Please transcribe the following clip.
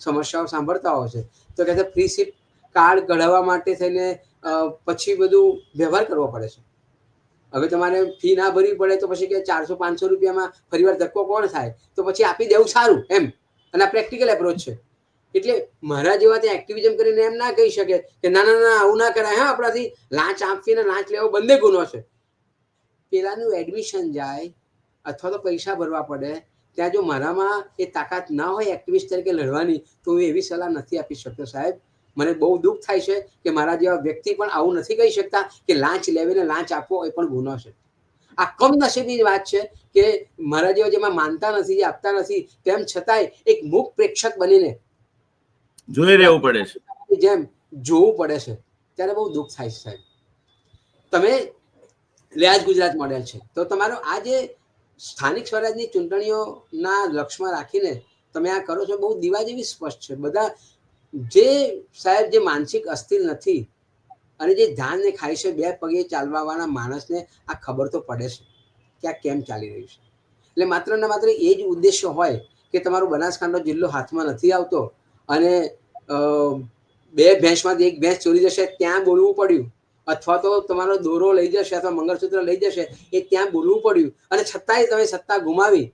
સમસ્યાઓ સાંભળતા હોય છે. તો કહે છે ફ્રી સીટ કાર્ડ કઢાવવા માટે થઈને પછી બધું વ્યવહાર કરવો પડે છે. હવે તમારે ફી ના ભરવી પડે તો પછી કે 400-500 રૂપિયામાં ફરીવાર ધક્કો કોણ થાય, તો પછી આપી દેવું સારું એમ. અને આ પ્રેક્ટિકલ એપ્રોચ છે. એટલે મારા જેવા ત્યાં એક્ટિવિઝમ કરીને એમ ના કહી શકે કે ના ના ના આવું ના કરાય, હા આપણાથી લાંચ આપીને લાંચ લેવો બંને ગુનો છે. પેલાનું એડમિશન જાય અથવા તો પૈસા ભરવા પડે, ત્યાં જો મારામાં એ તાકાત ના હોય એક્ટિવિસ્ટ તરીકે લડવાની, તો હું એવી સલાહ નથી આપી શકતો સાહેબ. મને બહુ દુઃખ થાય છે કે મારા જેવા વ્યક્તિ પણ આવું નથી કહી શકતા કે લાંચ લેવીને લાંચ આપવો એ પણ ગુનો છે. આ કમનસીબની વાત છે કે મારા જેવા જેમાં માનતા નથી, આપતા નથી, તેમ છતાંય એક મૂક પ્રેક્ષક બનીને જોઈ રહેવું પડે છે, જેમ જોવું પડે છે, ત્યારે બહુ દુઃખ થાય છે સાહેબ. તમે લ્યાજ ગુજરાત મોડેલ છે, તો તમારો આ જે સ્થાનિક સ્વરાજની ચૂંટણીઓના લક્ષ્યમાં રાખીને તમે આ કરો છો, બહુ દીવા જેવી સ્પષ્ટ છે. બધા જે સાહેબ જે માનસિક અસ્થિર નથી અને જે ધાનને ખાય છે, બે પગે ચાલવાવાળા માણસને આ ખબર તો પડે છે કે આ કેમ ચાલી રહ્યું છે. એટલે માત્ર ને માત્ર એ જ ઉદ્દેશ્ય હોય કે તમારો બનાસકાંઠા જિલ્લો હાથમાં નથી આવતો અને 2 ભેંસમાંથી 1 ભેંસ ચોરી જશે ત્યાં બોલવું પડ્યું, અથવા તો તમારો દોરો લઈ જશે અથવા મંગળસૂત્ર લઈ જશે એ ત્યાં બોલવું પડ્યું, અને છતાંય તમે સત્તા ગુમાવી